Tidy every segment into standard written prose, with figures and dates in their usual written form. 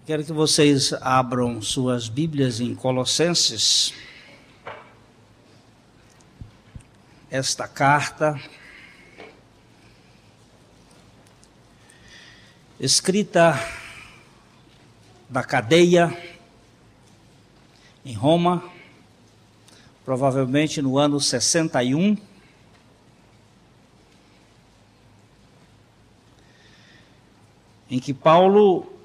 Quero que vocês abram suas Bíblias em Colossenses. Esta carta, escrita da cadeia em Roma, provavelmente no ano 61, em que Paulo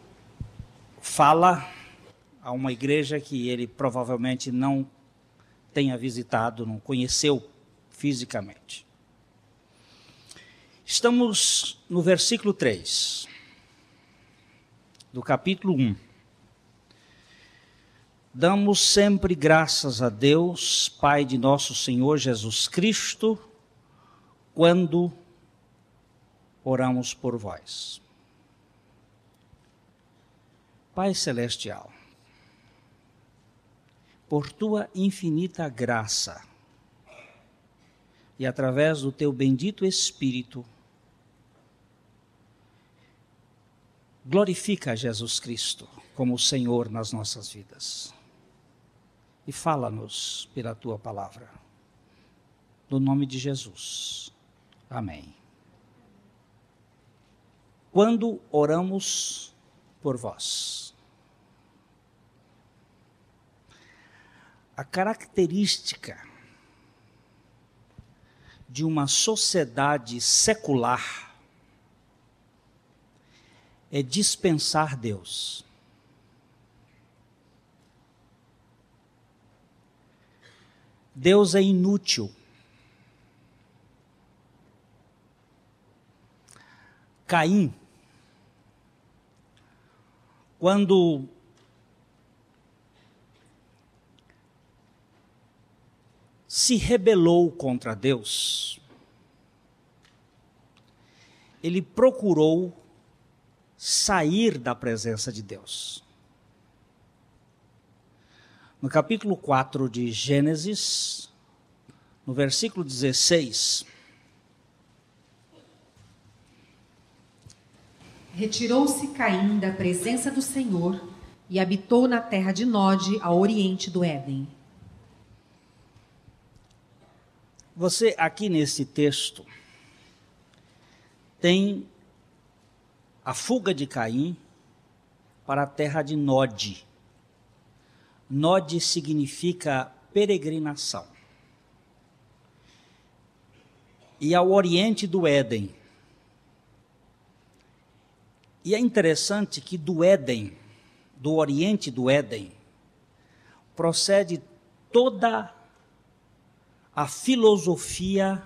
fala a uma igreja que ele provavelmente não tenha visitado, não conheceu fisicamente. Estamos no versículo 3 do capítulo 1. Damos sempre graças a Deus, Pai de nosso Senhor Jesus Cristo, quando oramos por vós. Pai Celestial, por tua infinita graça e através do teu bendito Espírito, glorifica Jesus Cristo como Senhor nas nossas vidas. E fala-nos pela tua palavra. No nome de Jesus. Amém. Quando oramos por vós. A característica de uma sociedade secular é dispensar Deus. Deus é inútil. Caim, quando se rebelou contra Deus, ele procurou sair da presença de Deus. No capítulo 4 de Gênesis, no versículo 16, retirou-se Caim da presença do Senhor e habitou na terra de Nod, ao oriente do Éden. Você aqui nesse texto tem a fuga de Caim para a terra de Nod. Nod significa peregrinação. E ao oriente do Éden. E é interessante que do Éden, do oriente do Éden, procede toda a filosofia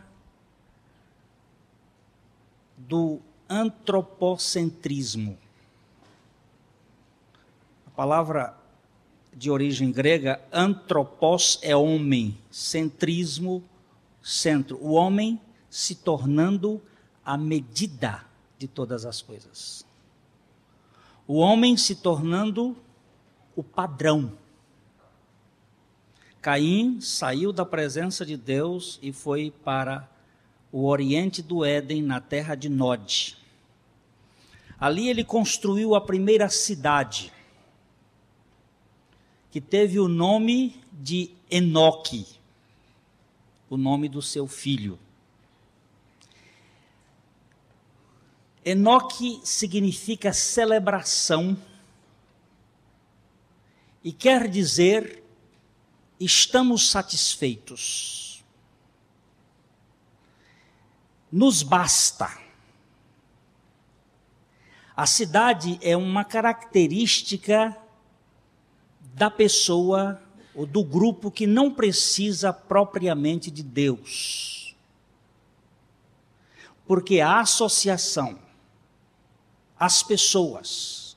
do antropocentrismo. A palavra de origem grega, antropos é homem, centrismo, centro. O homem se tornando a medida de todas as coisas. O homem se tornando o padrão. Caim saiu da presença de Deus e foi para o oriente do Éden, na terra de Nod. Ali ele construiu a primeira cidade, que teve o nome de Enoque, o nome do seu filho. Enoque significa celebração e quer dizer estamos satisfeitos. Nos basta. A cidade é uma característica da pessoa ou do grupo que não precisa propriamente de Deus. Porque a associação, as pessoas,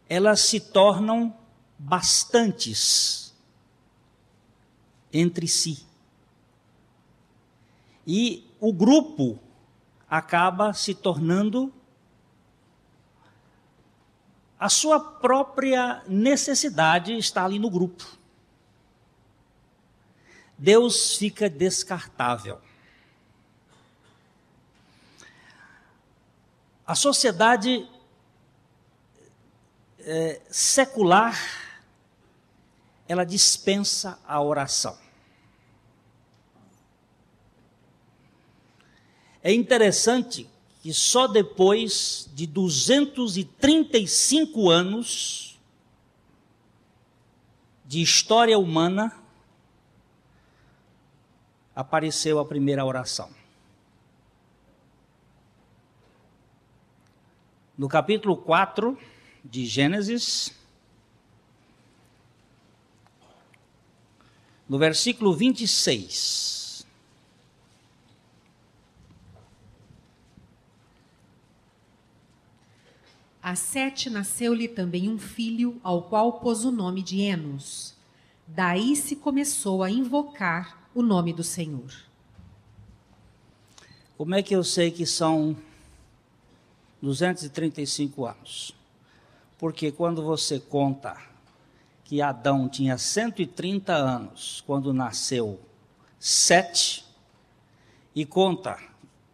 elas se tornam bastantes entre si. E o grupo acaba se tornando a sua própria necessidade está ali no grupo. Deus fica descartável. A sociedade secular, ela dispensa a oração. É interessante que só depois de 235 anos de história humana apareceu a primeira oração. No capítulo 4 de Gênesis, no versículo 26. A Sete nasceu-lhe também um filho, ao qual pôs o nome de Enos. Daí se começou a invocar o nome do Senhor. Como é que eu sei que são 235 anos? Porque quando você conta que Adão tinha 130 anos quando nasceu Sete, e conta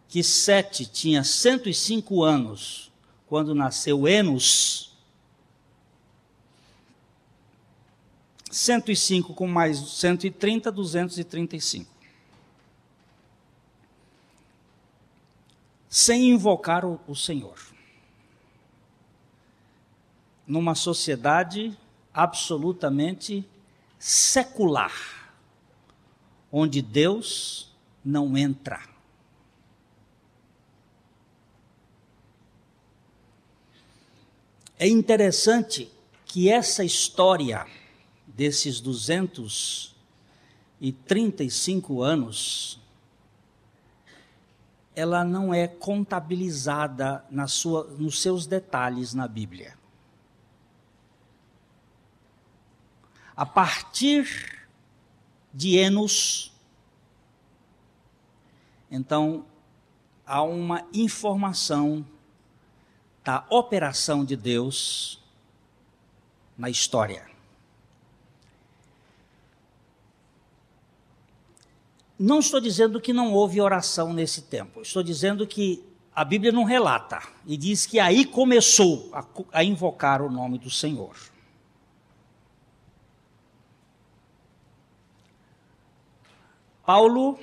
que Sete tinha 105 anos quando nasceu Enos, 105 com mais 130, 235. Sem invocar o Senhor. Numa sociedade absolutamente secular, onde Deus não entra. É interessante que essa história desses 235 anos, ela não é contabilizada nos seus detalhes na Bíblia. A partir de Enos, então, há uma informação da operação de Deus na história. Não estou dizendo que não houve oração nesse tempo, estou dizendo que a Bíblia não relata, e diz que aí começou a invocar o nome do Senhor. Paulo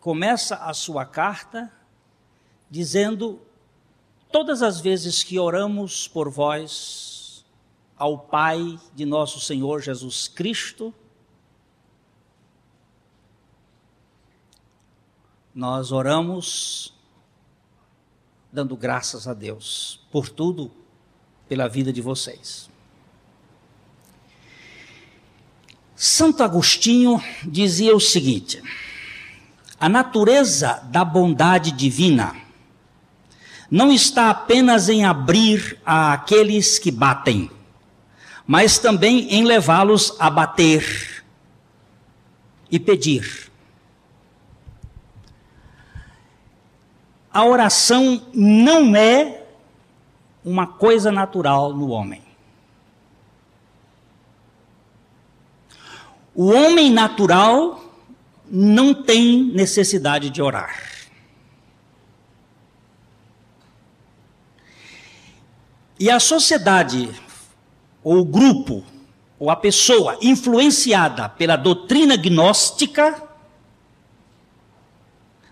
começa a sua carta dizendo: todas as vezes que oramos por vós, ao Pai de nosso Senhor Jesus Cristo, nós oramos dando graças a Deus por tudo, pela vida de vocês. Santo Agostinho dizia o seguinte: a natureza da bondade divina não está apenas em abrir àqueles que batem, mas também em levá-los a bater e pedir. A oração não é uma coisa natural no homem. O homem natural não tem necessidade de orar. E a sociedade, ou o grupo, ou a pessoa influenciada pela doutrina gnóstica,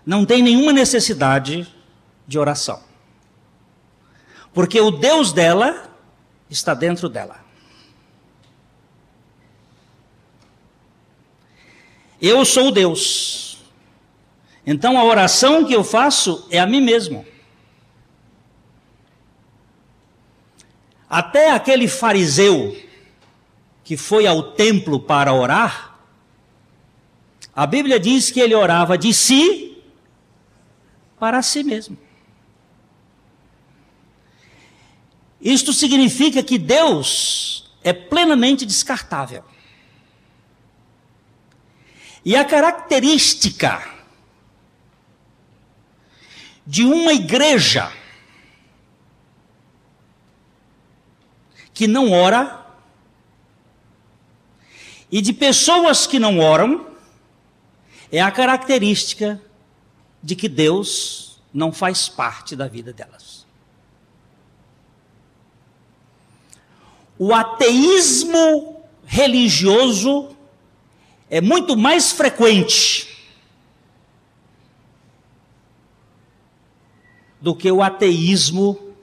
não tem nenhuma necessidade de oração. Porque o Deus dela está dentro dela. Eu sou Deus. Então a oração que eu faço é a mim mesmo. Até aquele fariseu que foi ao templo para orar, a Bíblia diz que ele orava de si para si mesmo. Isto significa que Deus é plenamente descartável. E a característica de uma igreja que não ora e de pessoas que não oram é a característica de que Deus não faz parte da vida delas. o ateísmo religioso é muito mais frequente do que o ateísmo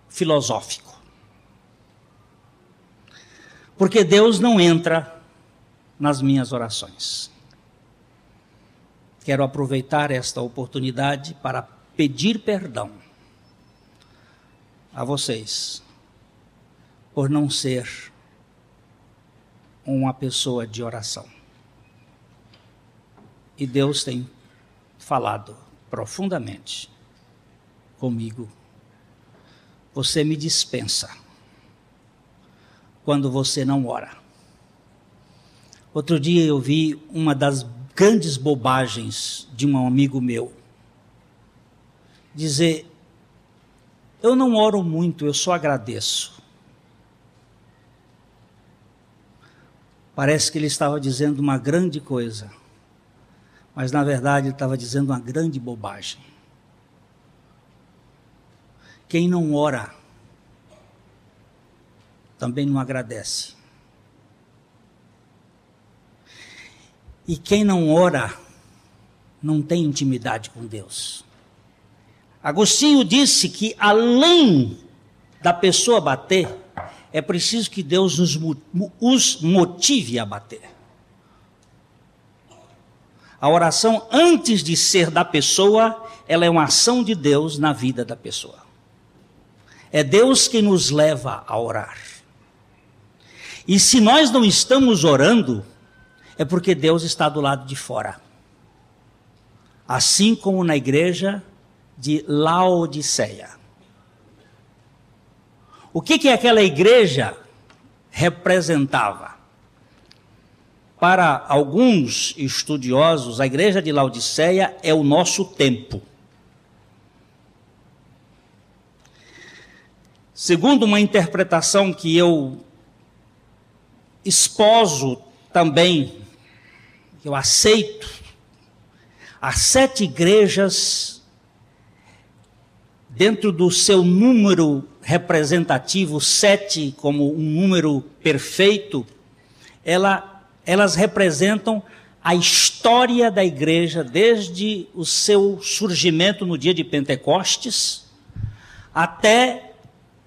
filosófico. Porque Deus não entra nas minhas orações. Quero aproveitar esta oportunidade para pedir perdão a vocês por não ser uma pessoa de oração. E Deus tem falado profundamente comigo. Você me dispensa quando você não ora. Outro dia eu vi uma das grandes bobagens de um amigo meu. Dizer, eu não oro muito, eu só agradeço. Parece que ele estava dizendo uma grande coisa, mas na verdade ele estava dizendo uma grande bobagem. Quem não ora, também não agradece. E quem não ora, não tem intimidade com Deus. Agostinho disse que além da pessoa bater, é preciso que Deus os motive a bater. A oração, antes de ser da pessoa, ela é uma ação de Deus na vida da pessoa. É Deus quem nos leva a orar. E se nós não estamos orando, é porque Deus está do lado de fora. Assim como na igreja de Laodiceia. O que aquela igreja representava? Para alguns estudiosos, a igreja de Laodiceia é o nosso tempo. Segundo uma interpretação que eu esposo também, que eu aceito, as 7 igrejas, dentro do seu número representativo, 7 como um número perfeito, elas representam a história da igreja desde o seu surgimento no dia de Pentecostes até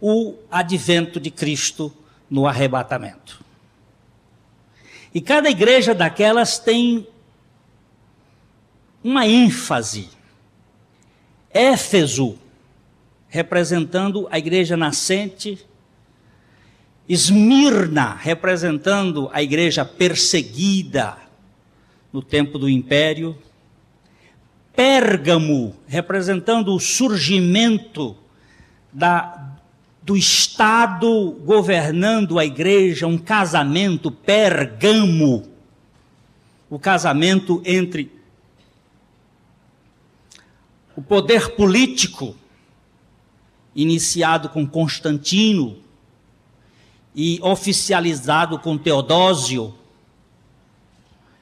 o advento de Cristo no arrebatamento. E cada igreja daquelas tem uma ênfase. Éfeso, representando a igreja nascente. Esmirna, representando a igreja perseguida no tempo do império. Pérgamo, representando o surgimento do Estado governando a igreja, um casamento, Pergamo, o casamento entre o poder político, iniciado com Constantino e oficializado com Teodósio,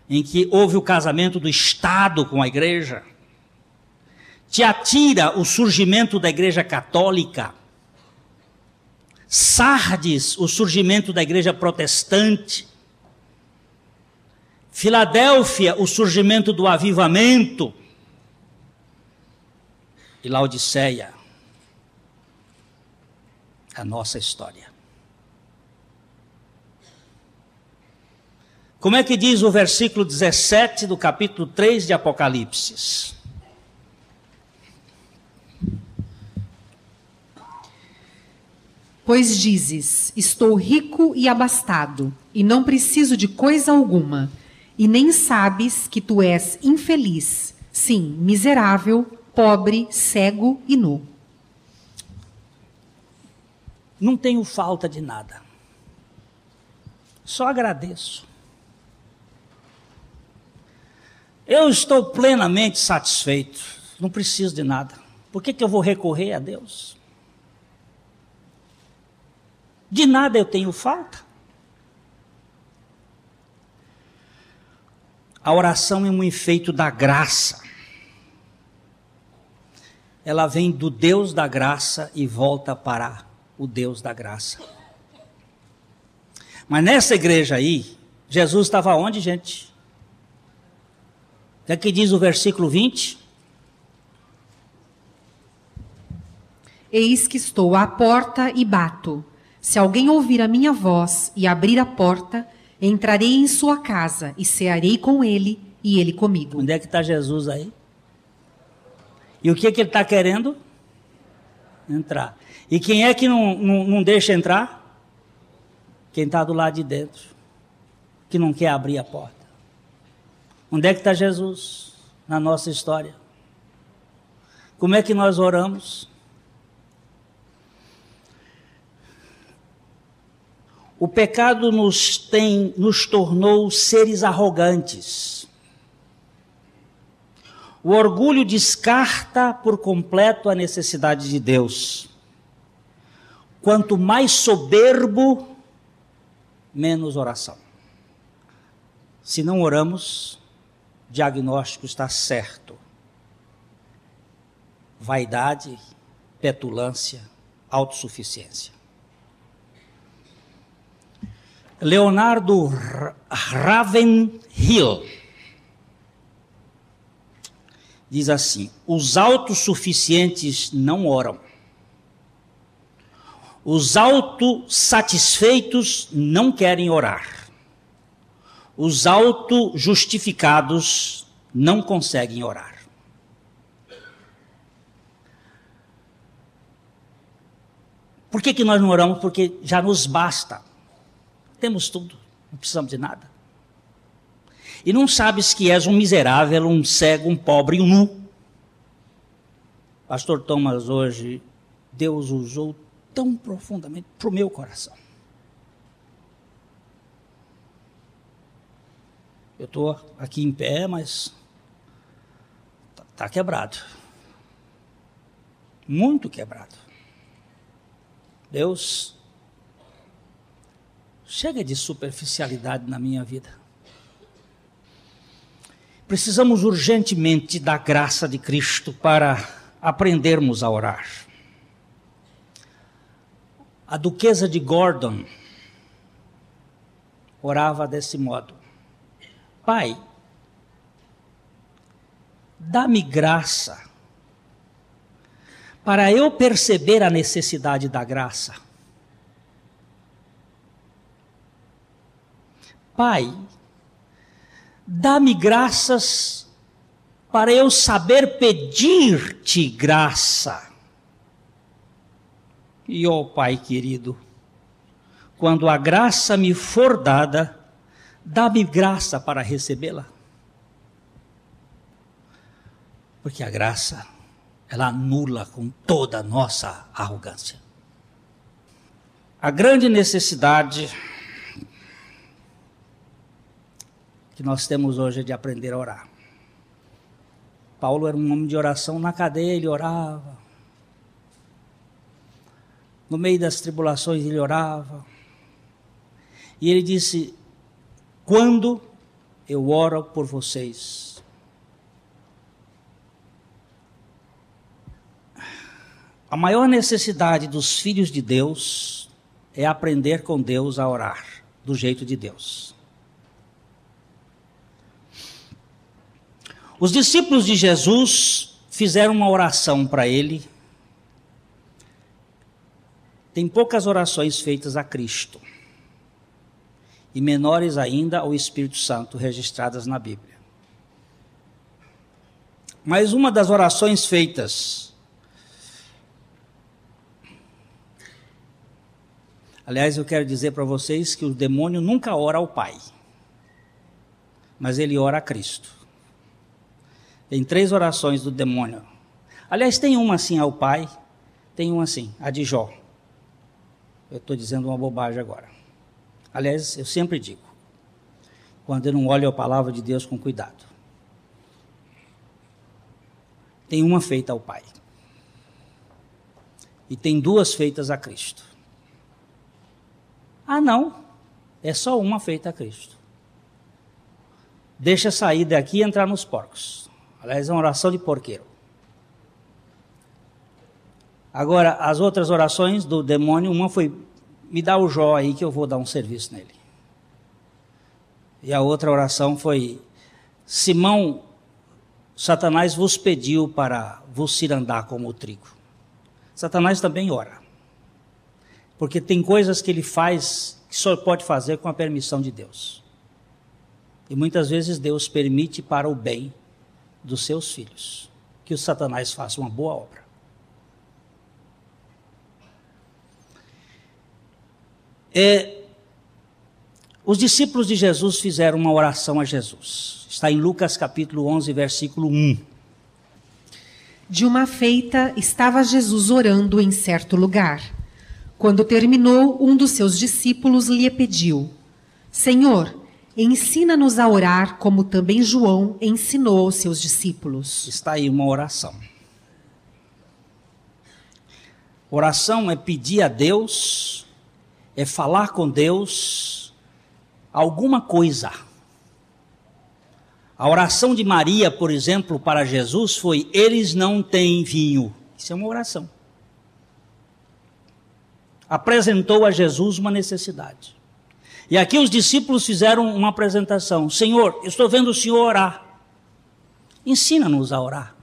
em que houve o casamento do Estado com a igreja. Tiatira, o surgimento da igreja católica. Sardes, o surgimento da igreja protestante. Filadélfia, o surgimento do avivamento. E Laodiceia, a nossa história. Como é que diz o versículo 17 do capítulo 3 de Apocalipse? Pois dizes, estou rico e abastado, e não preciso de coisa alguma, e nem sabes que tu és infeliz, sim, miserável, pobre, cego e nu. Não tenho falta de nada. Só agradeço. Eu estou plenamente satisfeito. Não preciso de nada. Por que eu vou recorrer a Deus? De nada eu tenho falta. A oração é um efeito da graça. Ela vem do Deus da graça e volta para o Deus da graça. Mas nessa igreja aí, Jesus estava onde, gente? O que é que diz o versículo 20? Eis que estou à porta e bato. Se alguém ouvir a minha voz e abrir a porta, entrarei em sua casa e cearei com ele e ele comigo. Onde é que está Jesus aí? E o que ele está querendo? Entrar. E quem é que não deixa entrar? Quem está do lado de dentro, que não quer abrir a porta. Onde é que está Jesus na nossa história? Como é que nós oramos? O pecado nos tornou seres arrogantes. O orgulho descarta por completo a necessidade de Deus. Quanto mais soberbo, menos oração. Se não oramos, o diagnóstico está certo. Vaidade, petulância, autossuficiência. Leonardo Ravenhill diz assim: os autossuficientes não oram. Os autossatisfeitos não querem orar. Os autojustificados não conseguem orar. Por que nós não oramos? Porque já nos basta. Temos tudo, não precisamos de nada. E não sabes que és um miserável, um cego, um pobre, um nu. Pastor Thomas, hoje, Deus usou tão profundamente para o meu coração. Eu estou aqui em pé, mas está quebrado. Muito quebrado. Deus, chega de superficialidade na minha vida. Precisamos urgentemente da graça de Cristo para aprendermos a orar. A duquesa de Gordon orava desse modo: Pai, dá-me graça para eu perceber a necessidade da graça. Pai, dá-me graças para eu saber pedir-te graça. E, ó Pai querido, quando a graça me for dada, dá-me graça para recebê-la. Porque a graça, ela anula com toda a nossa arrogância. A grande necessidade que nós temos hoje é de aprender a orar. Paulo era um homem de oração, na cadeia ele orava. No meio das tribulações ele orava. E ele disse: quando eu oro por vocês, a maior necessidade dos filhos de Deus é aprender com Deus a orar, do jeito de Deus. Os discípulos de Jesus fizeram uma oração para ele. Tem poucas orações feitas a Cristo, e menores ainda ao Espírito Santo registradas na Bíblia. Mas uma das orações feitas, aliás, eu quero dizer para vocês que o demônio nunca ora ao Pai, mas ele ora a Cristo. Tem 3 orações do demônio. Aliás, tem uma assim ao Pai, tem uma assim, a de Jó. Eu estou dizendo uma bobagem agora. Aliás, eu sempre digo, quando eu não olho a palavra de Deus com cuidado. Tem uma feita ao Pai. E tem 2 feitas a Cristo. Ah, não, é só uma feita a Cristo. Deixa sair daqui e entrar nos porcos. Aliás, é uma oração de porqueiro. Agora, as outras orações do demônio, uma foi, me dá o Jó aí que eu vou dar um serviço nele. E a outra oração foi, Simão, Satanás vos pediu para vos cirandar como o trigo. Satanás também ora. Porque tem coisas que ele faz que só pode fazer com a permissão de Deus. E muitas vezes Deus permite para o bem dos seus filhos que o Satanás faça uma boa obra. Os discípulos de Jesus fizeram uma oração a Jesus. Está em Lucas capítulo 11, versículo 1. De uma feita, estava Jesus orando em certo lugar. Quando terminou, um dos seus discípulos lhe pediu: Senhor, ensina-nos a orar como também João ensinou aos seus discípulos. Está aí uma oração. Oração é pedir a Deus, é falar com Deus alguma coisa. A oração de Maria, por exemplo, para Jesus foi: eles não têm vinho. Isso é uma oração. Apresentou a Jesus uma necessidade. E aqui os discípulos fizeram uma apresentação: Senhor, eu estou vendo o Senhor orar. Ensina-nos a orar.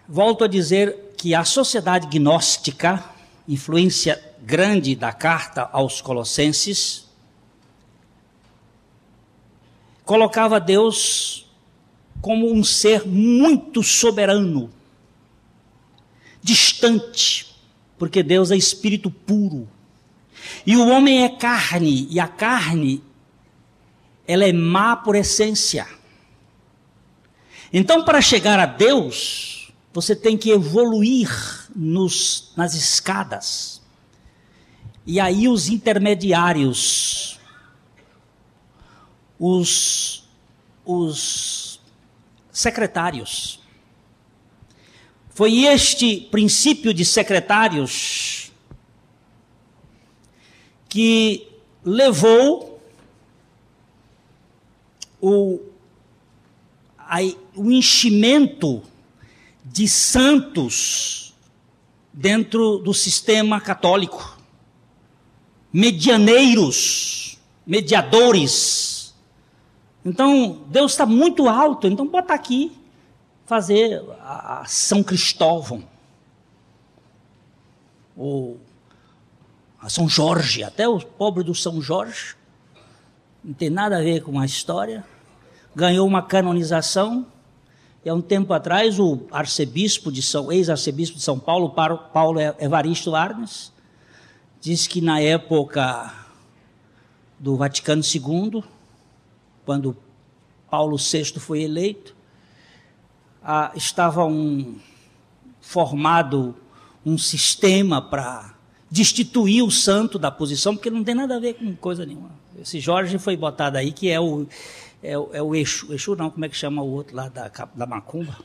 Volto a dizer que a sociedade gnóstica, influência grande da carta aos Colossenses, colocava Deus como um ser muito soberano, distante, porque Deus é espírito puro. E o homem é carne, e a carne, ela é má por essência. Então, para chegar a Deus, você tem que evoluir nas escadas. E aí os intermediários, os secretários. Foi este princípio de secretários que levou o enchimento de santos dentro do sistema católico. Medianeiros, mediadores. Então, Deus está muito alto, então bota aqui, fazer a São Cristóvão, ou a São Jorge, até o pobre do São Jorge, não tem nada a ver com a história, ganhou uma canonização, e há um tempo atrás o ex-arcebispo de São Paulo, Paulo Evaristo Arnes, diz que na época do Vaticano II, quando Paulo VI foi eleito, estava formado um sistema para destituir o santo da posição, porque não tem nada a ver com coisa nenhuma. Esse Jorge foi botado aí, que é o Exu não, como é que chama o outro lá da Macumba?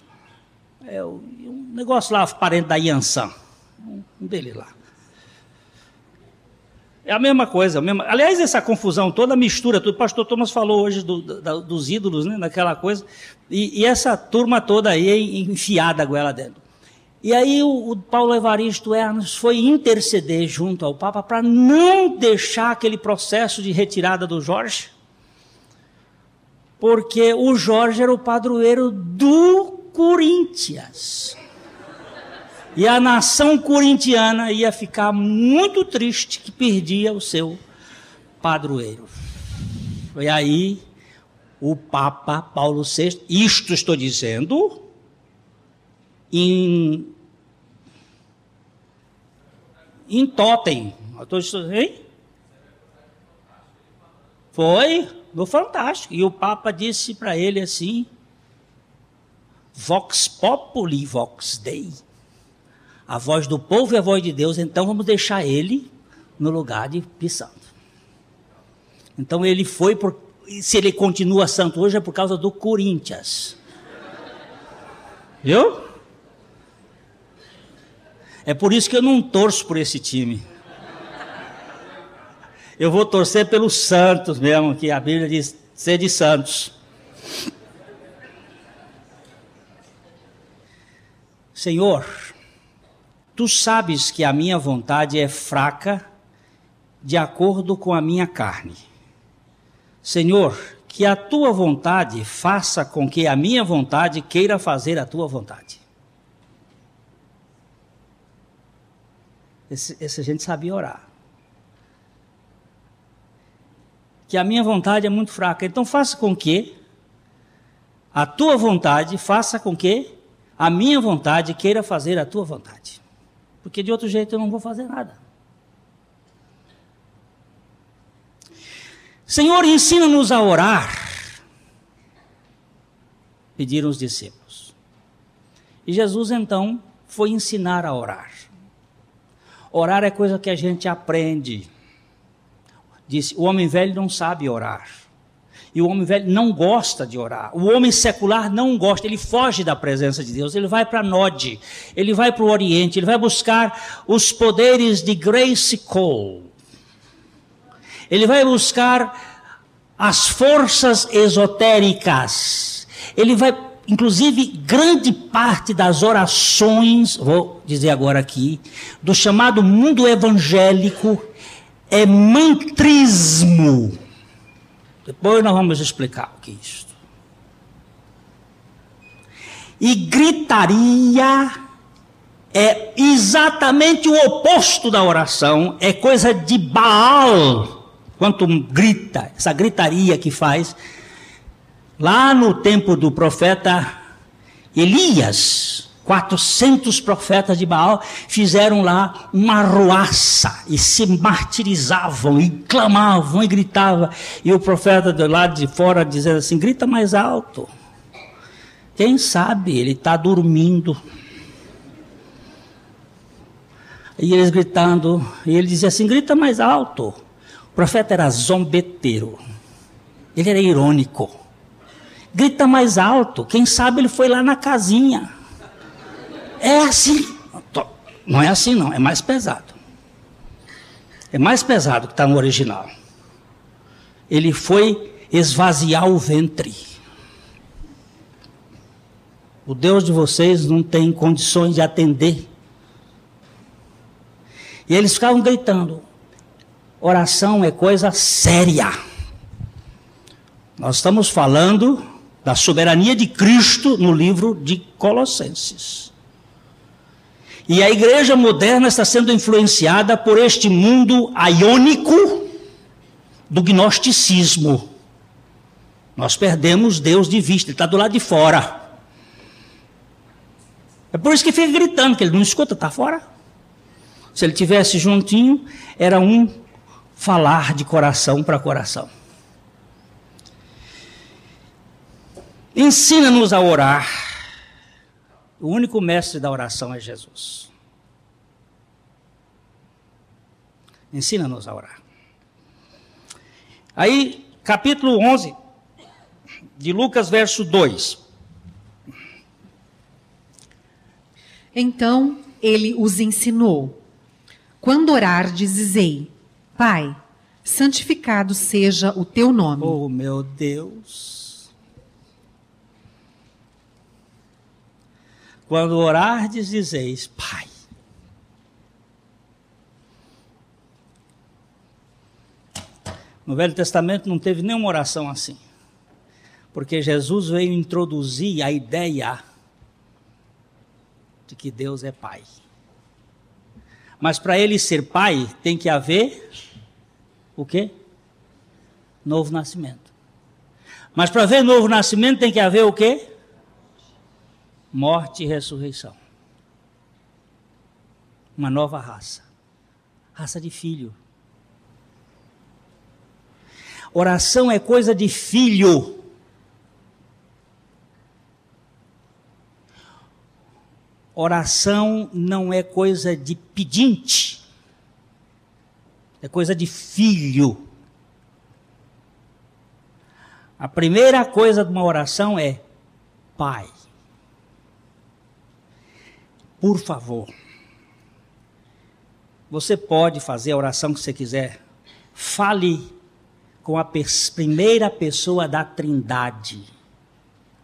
É um negócio lá, parente da Yansan, um dele lá. É a mesma coisa. Aliás, essa confusão toda, mistura tudo. O pastor Thomas falou hoje dos ídolos, né, daquela coisa. E essa turma toda aí enfiada a goela dentro. E aí o Paulo Evaristo Arnes foi interceder junto ao Papa para não deixar aquele processo de retirada do Jorge, porque o Jorge era o padroeiro do Corinthians. E a nação corintiana ia ficar muito triste que perdia o seu padroeiro. E aí, o Papa Paulo VI, isto estou dizendo, em totem. Hein? Foi no Fantástico. E o Papa disse para ele assim, Vox Populi, Vox Dei. A voz do povo e a voz de Deus, então vamos deixar ele no lugar de santo. Então ele foi, se ele continua santo hoje é por causa do Corinthians. Viu? É por isso que eu não torço por esse time. Eu vou torcer pelos santos mesmo, que a Bíblia diz ser de santos. Senhor, tu sabes que a minha vontade é fraca de acordo com a minha carne. Senhor, que a tua vontade faça com que a minha vontade queira fazer a tua vontade. Esse a gente sabia orar. Que a minha vontade é muito fraca. Então faça com que a tua vontade faça com que a minha vontade queira fazer a tua vontade. Porque de outro jeito eu não vou fazer nada. Senhor, ensina-nos a orar, pediram os discípulos. E Jesus então foi ensinar a orar. Orar é coisa que a gente aprende. Disse, o homem velho não sabe orar. E o homem velho não gosta de orar. O homem secular não gosta, ele foge da presença de Deus. Ele vai para Nod, ele vai para o Oriente, ele vai buscar os poderes de Grace Cole. Ele vai buscar as forças esotéricas. Ele vai, inclusive, grande parte das orações, vou dizer agora aqui, do chamado mundo evangélico, é mantrismo. Depois nós vamos explicar o que é isso. E gritaria é exatamente o oposto da oração, é coisa de Baal. Quanto grita, essa gritaria que faz, lá no tempo do profeta Elias, 400 profetas de Baal fizeram lá uma arruaça e se martirizavam e clamavam e gritavam. E o profeta do lado de fora dizendo assim, grita mais alto. Quem sabe ele está dormindo. E eles gritando, e ele dizia assim, grita mais alto. O profeta era zombeteiro, ele era irônico. Grita mais alto, quem sabe ele foi lá na casinha. É assim, não é assim não, é mais pesado. É mais pesado que está no original. Ele foi esvaziar o ventre. O Deus de vocês não tem condições de atender. E eles ficavam gritando. Oração é coisa séria. Nós estamos falando da soberania de Cristo no livro de Colossenses. E a igreja moderna está sendo influenciada por este mundo aiônico do gnosticismo. Nós perdemos Deus de vista, ele está do lado de fora. É por isso que fica gritando, que ele não escuta, está fora. Se ele tivesse juntinho, era um falar de coração para coração. Ensina-nos a orar. O único mestre da oração é Jesus. Ensina-nos a orar. Aí, capítulo 11, de Lucas, verso 2. Então ele os ensinou. Quando orardes, dizei, Pai, santificado seja o teu nome. Oh, meu Deus. Quando orardes, dizeis, Pai. No Velho Testamento não teve nenhuma oração assim. Porque Jesus veio introduzir a ideia de que Deus é Pai. Mas para ele ser Pai, tem que haver o quê? Novo nascimento. Mas para haver novo nascimento tem que haver o quê? Morte e ressurreição. Uma nova raça. Raça de filho. Oração é coisa de filho. Oração não é coisa de pedinte. É coisa de filho. A primeira coisa de uma oração é Pai. Por favor. Você pode fazer a oração que você quiser. Fale com a primeira pessoa da Trindade.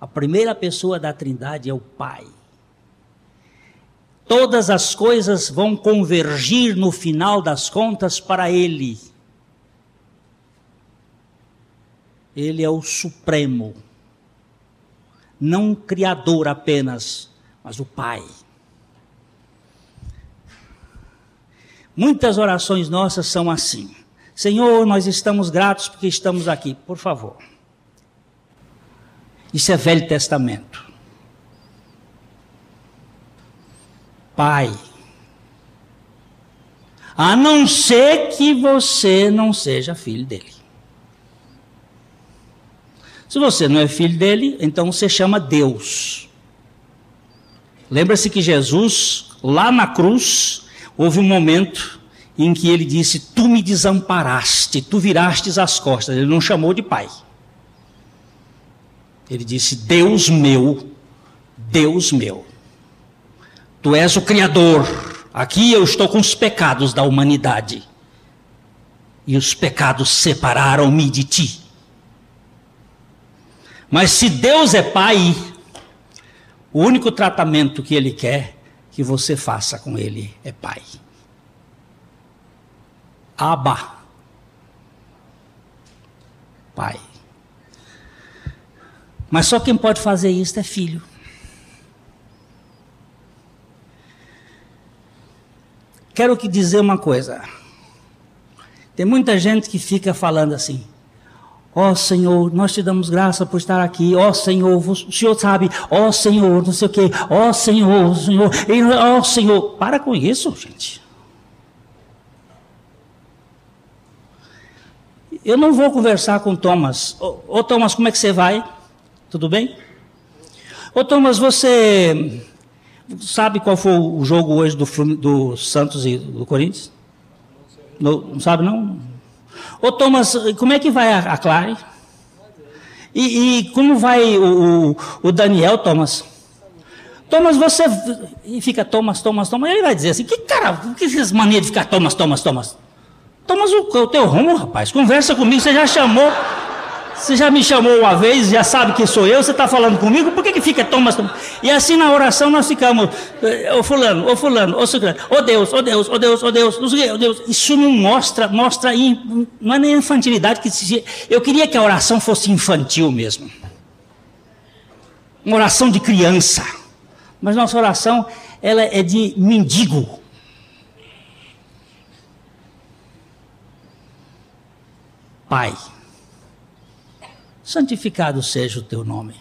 A primeira pessoa da Trindade é o Pai. Todas as coisas vão convergir no final das contas para Ele. Ele é o Supremo. Não o Criador apenas, mas o Pai. Muitas orações nossas são assim. Senhor, nós estamos gratos porque estamos aqui. Por favor. Isso é Velho Testamento. Pai. A não ser que você não seja filho dele. Se você não é filho dele, então você chama Deus. Lembra-se que Jesus, lá na cruz, houve um momento em que ele disse, tu me desamparaste, tu virastes as costas. Ele não chamou de pai. Ele disse, Deus meu, tu és o Criador. Aqui eu estou com os pecados da humanidade. E os pecados separaram-me de ti. Mas se Deus é pai, o único tratamento que Ele quer que você faça com Ele é pai. Abba. Pai. Mas só quem pode fazer isso é filho. Quero te dizer uma coisa. Tem muita gente que fica falando assim, ó Senhor, nós te damos graça por estar aqui, ó Senhor, o Senhor sabe, ó Senhor, não sei o quê, ó Senhor, ó Senhor. Para com isso, gente. Eu não vou conversar com Thomas. Ô Thomas, como é que você vai? Tudo bem? Ô Thomas, você sabe qual foi o jogo hoje do Santos e do Corinthians? Não sabe não? Ô Thomas, como é que vai a Clary? E como vai o Daniel, Thomas? Thomas, você... E fica Thomas. Ele vai dizer assim, que essas manias de ficar Thomas? Thomas, o teu rumo, rapaz. Conversa comigo, você já me chamou uma vez, já sabe que sou eu, você está falando comigo, por que fica Thomas? E assim na oração nós ficamos, ô fulano, ô ciclano, ô Deus. Isso não mostra, não é nem infantilidade, eu queria que a oração fosse infantil mesmo. Uma oração de criança. Mas nossa oração, ela é de mendigo. Pai, santificado seja o teu nome.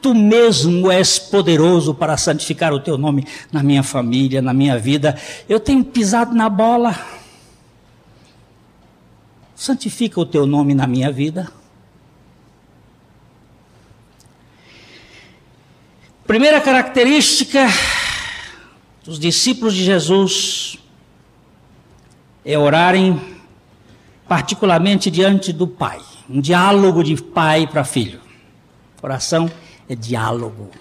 Tu mesmo és poderoso para santificar o teu nome na minha família, na minha vida. Eu tenho pisado na bola. Santifica o teu nome na minha vida. Primeira característica dos discípulos de Jesus é orarem particularmente diante do Pai. Um diálogo de pai para filho. Oração é diálogo.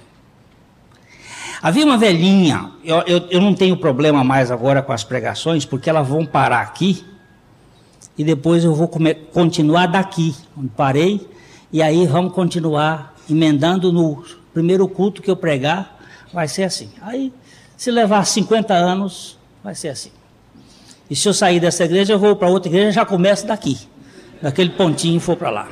Havia uma velhinha, eu não tenho problema mais agora com as pregações, porque elas vão parar aqui, e depois eu vou continuar daqui, onde parei, e aí vamos continuar emendando no primeiro culto que eu pregar, vai ser assim. Aí, se levar 50 anos, vai ser assim. E se eu sair dessa igreja, eu vou para outra igreja, já começo daqui. Daquele pontinho e for para lá.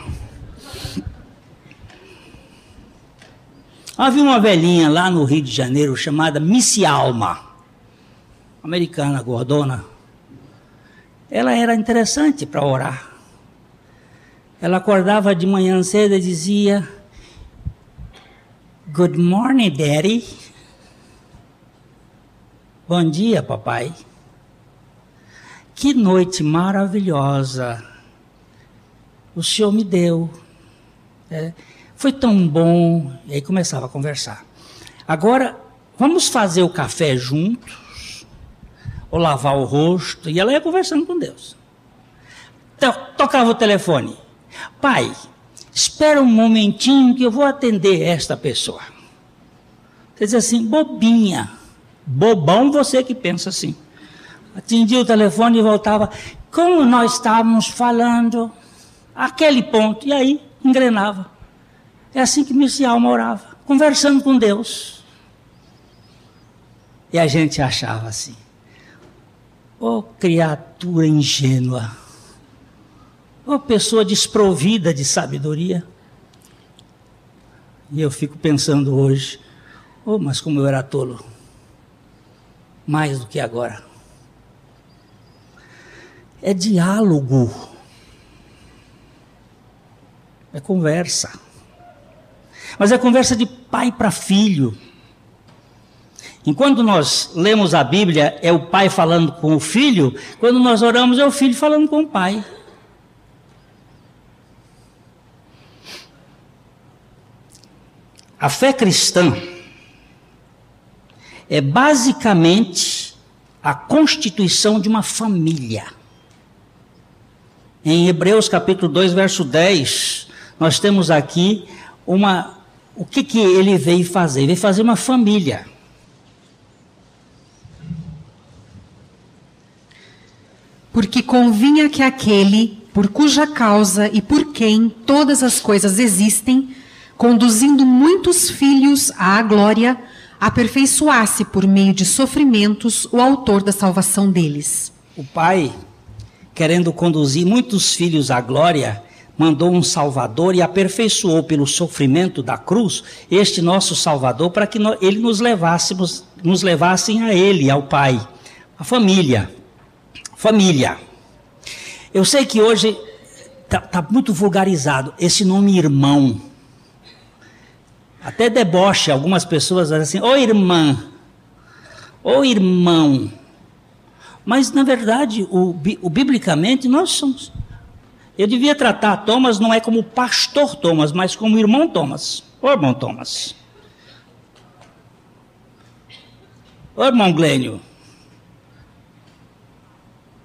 Havia uma velhinha lá no Rio de Janeiro chamada Missy Alma, americana, gordona. Ela era interessante para orar. Ela acordava de manhã cedo e dizia, Good morning, Daddy. Bom dia, papai. Que noite maravilhosa o Senhor me deu. Foi tão bom. E aí começava a conversar. Agora, vamos fazer o café juntos, ou lavar o rosto. E ela ia conversando com Deus. Tocava o telefone. Pai, espera um momentinho que eu vou atender esta pessoa. Você diz assim, bobinha. Bobão você que pensa assim. Atendia o telefone e voltava. Como nós estávamos falando, aquele ponto, e aí engrenava. É assim que Missy Alma orava, conversando com Deus. E a gente achava assim, ô criatura ingênua, ô pessoa desprovida de sabedoria. E eu fico pensando hoje, mas como eu era tolo, mais do que agora. É diálogo, é conversa, mas é conversa de pai para filho. Enquanto nós lemos a Bíblia, é o pai falando com o filho, quando nós oramos é o filho falando com o pai. A fé cristã é basicamente a constituição de uma família. Em Hebreus capítulo 2, verso 10, nós temos aqui o que ele veio fazer? Ele veio fazer uma família. Porque convinha que aquele, por cuja causa e por quem todas as coisas existem, conduzindo muitos filhos à glória, aperfeiçoasse por meio de sofrimentos o autor da salvação deles. O Pai, querendo conduzir muitos filhos à glória, mandou um Salvador e aperfeiçoou pelo sofrimento da cruz este nosso Salvador para que ele nos levassem a Ele, ao Pai, a família. Família. Eu sei que hoje está muito vulgarizado esse nome irmão. Até deboche, algumas pessoas dizem assim, ô irmã, ô irmão. Mas na verdade, biblicamente, nós somos. Eu devia tratar Thomas não é como pastor Thomas, mas como irmão Thomas. Ô irmão Thomas. Ô irmão Glênio.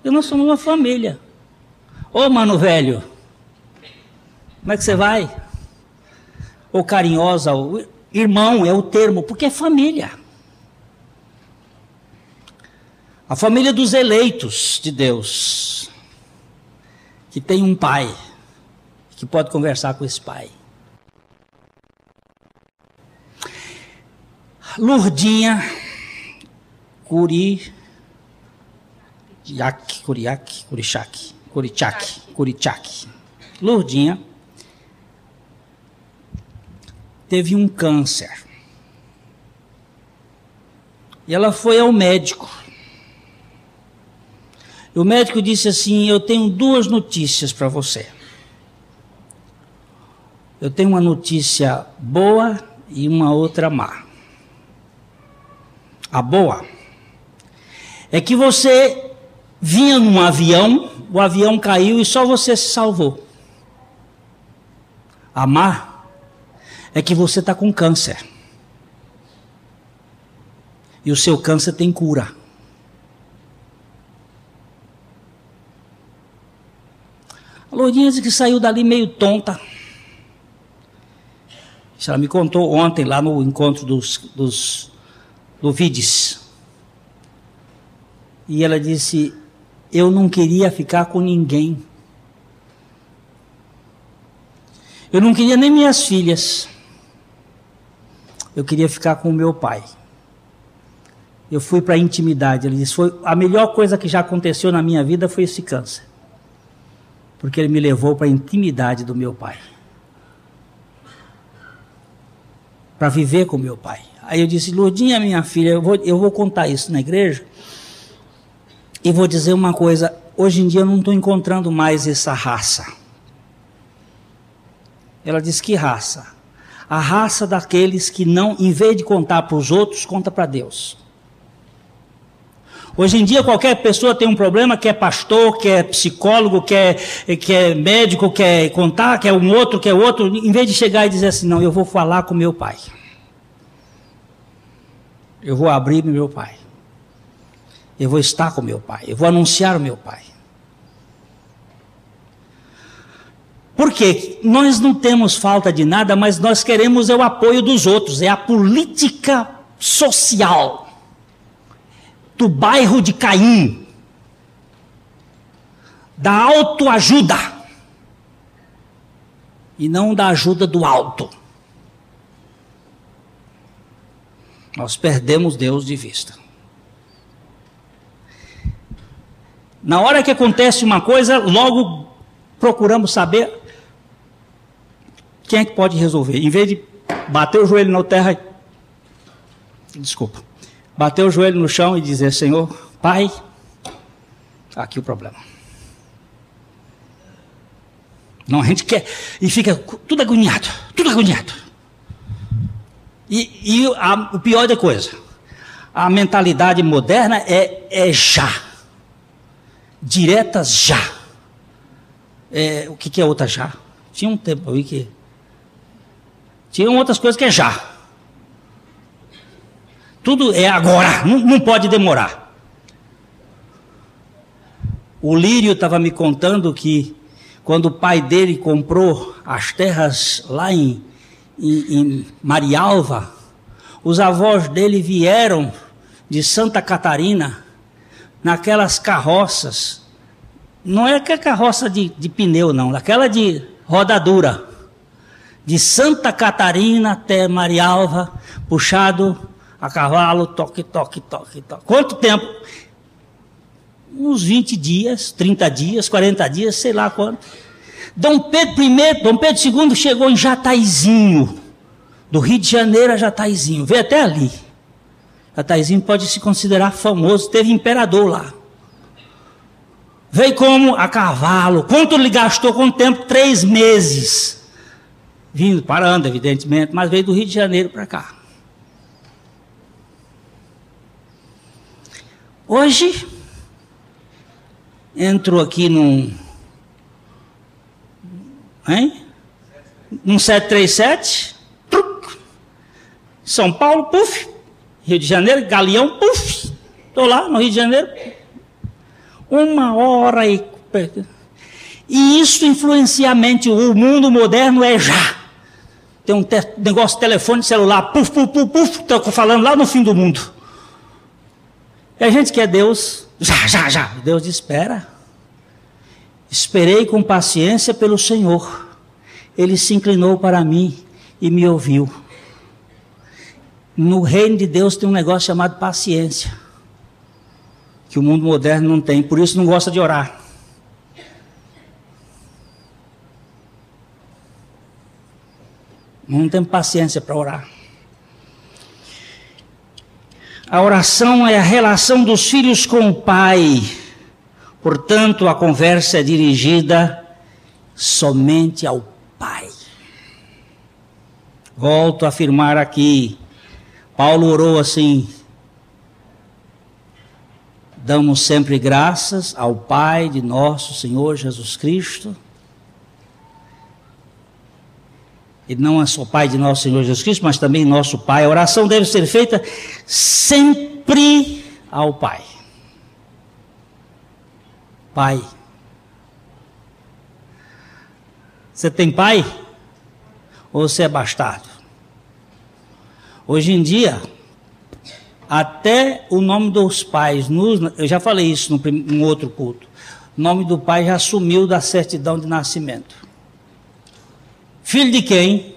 E nós somos uma família. Ô mano velho, como é que você vai? Ou carinhosa, ou irmão é o termo, porque é família. A família dos eleitos de Deus, que tem um pai, que pode conversar com esse pai. Lurdinha, Curichaque. Lurdinha teve um câncer. E ela foi ao médico. E o médico disse assim, eu tenho duas notícias para você. Eu tenho uma notícia boa e uma outra má. A boa é que você vinha num avião, o avião caiu e só você se salvou. A má é que você está com câncer. E o seu câncer tem cura. A Lourdinha disse que saiu dali meio tonta. Ela me contou ontem lá no encontro do Vides. E ela disse, eu não queria ficar com ninguém. Eu não queria nem minhas filhas. Eu queria ficar com o meu pai. Eu fui para a intimidade. Ele disse, foi a melhor coisa que já aconteceu na minha vida foi esse câncer. Porque ele me levou para a intimidade do meu pai. Para viver com meu pai. Aí eu disse, Lourdinha, minha filha, eu vou contar isso na igreja. E vou dizer uma coisa, hoje em dia eu não estou encontrando mais essa raça. Ela disse, que raça? A raça daqueles que não, em vez de contar para os outros, conta para Deus. Hoje em dia qualquer pessoa tem um problema, quer pastor, quer psicólogo, quer médico, quer contar, quer um outro, quer outro, em vez de chegar e dizer assim, não, eu vou falar com meu pai. Eu vou abrir para meu pai. Eu vou estar com meu pai. Eu vou anunciar o meu pai. Por quê? Nós não temos falta de nada, mas nós queremos o apoio dos outros. É a política social do bairro de Caim, da autoajuda, e não da ajuda do alto. Nós perdemos Deus de vista. Na hora que acontece uma coisa, logo procuramos saber quem é que pode resolver. Em vez de bater o joelho na terra, bater o joelho no chão e dizer: Senhor, Pai, aqui o problema. Não, a gente quer e fica tudo agoniado, tudo agoniado. O pior da coisa, a mentalidade moderna é já. Diretas já. O que é outra já? Tinha um tempo aí que... Tinham outras coisas que é já. Tudo é agora, não pode demorar. O Lírio estava me contando que quando o pai dele comprou as terras lá em Marialva, os avós dele vieram de Santa Catarina naquelas carroças. Não é aquela carroça de pneu, não, aquela de rodadura. De Santa Catarina até Marialva, puxado a cavalo, toque, toque, toque, toque. Quanto tempo? Uns 20 dias, 30 dias, 40 dias, sei lá quanto. Dom Pedro II chegou em Jataizinho, do Rio de Janeiro a Jataizinho, veio até ali. Jataizinho pode se considerar famoso, teve imperador lá. Veio como? A cavalo. Quanto ele gastou? Quanto tempo? 3 meses. Vindo, parando, evidentemente, mas veio do Rio de Janeiro para cá. Hoje, entrou aqui num 737, São Paulo, puf, Rio de Janeiro, Galeão, puf, estou lá no Rio de Janeiro, 1h e isso influencia a mente. O mundo moderno é já. Tem um negócio de telefone celular, puf, puf, puf, puf, estou falando lá no fim do mundo. E a gente quer Deus, já. Deus diz: espera. Esperei com paciência pelo Senhor. Ele se inclinou para mim e me ouviu. No reino de Deus tem um negócio chamado paciência, que o mundo moderno não tem, por isso não gosta de orar. Não tem paciência para orar. A oração é a relação dos filhos com o Pai. Portanto, a conversa é dirigida somente ao Pai. Volto a afirmar aqui. Paulo orou assim: damos sempre graças ao Pai de nosso Senhor Jesus Cristo. E não é só Pai de nosso Senhor Jesus Cristo, mas também nosso Pai. A oração deve ser feita sempre ao Pai. Pai. Você tem pai? Ou você é bastardo? Hoje em dia, até o nome dos pais, eu já falei isso num outro culto, o nome do pai já sumiu da certidão de nascimento. Filho de quem?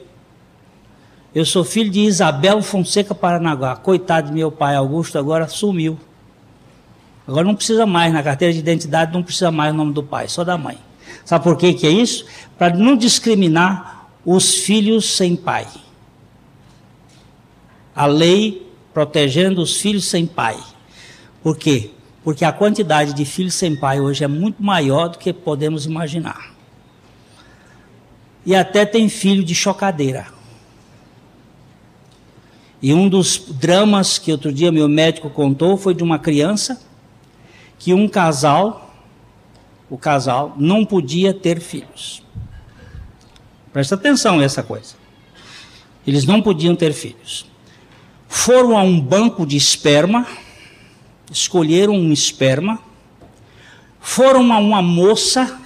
Eu sou filho de Isabel Fonseca Paranaguá. Coitado de meu pai Augusto, agora sumiu. Agora não precisa mais, na carteira de identidade não precisa mais o nome do pai, só da mãe. Sabe por que é isso? Para não discriminar os filhos sem pai. A lei protegendo os filhos sem pai. Por quê? Porque a quantidade de filhos sem pai hoje é muito maior do que podemos imaginar. E até tem filho de chocadeira. E um dos dramas que outro dia meu médico contou foi de uma criança que o casal não podia ter filhos. Presta atenção nessa coisa. Eles não podiam ter filhos. Foram a um banco de esperma, escolheram um esperma, foram a uma moça,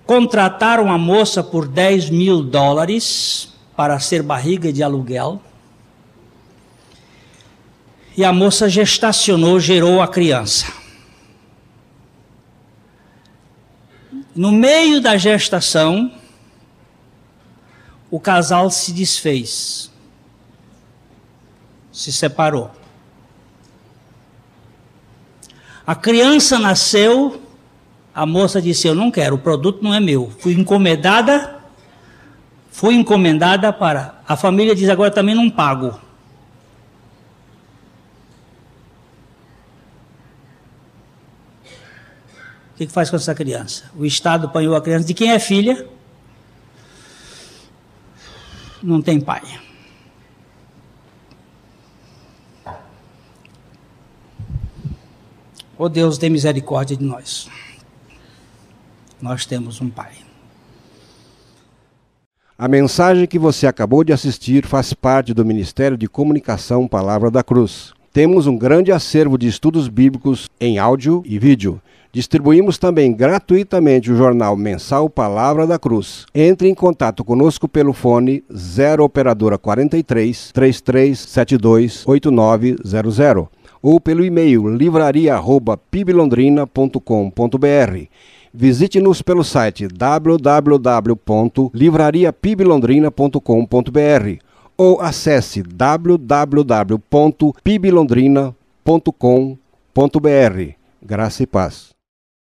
contrataram a moça por $10.000 para ser barriga de aluguel. E a moça gestacionou, gerou a criança. No meio da gestação, o casal se desfez. Se separou. A criança nasceu, a moça disse, eu não quero, o produto não é meu. Fui encomendada para... A família diz, agora também não pago. O que faz com essa criança? O Estado apanhou a criança. De quem é filha? Não tem pai. Oh Deus, tem misericórdia de nós. Nós temos um pai. A mensagem que você acabou de assistir faz parte do Ministério de Comunicação Palavra da Cruz. Temos um grande acervo de estudos bíblicos em áudio e vídeo. Distribuímos também gratuitamente o jornal mensal Palavra da Cruz. Entre em contato conosco pelo fone 0 operadora 43 3372 8900 ou pelo e-mail livraria@piblondrina.com.br. Visite-nos pelo site www.livrariapiblondrina.com.br ou acesse www.piblondrina.com.br. Graça e paz.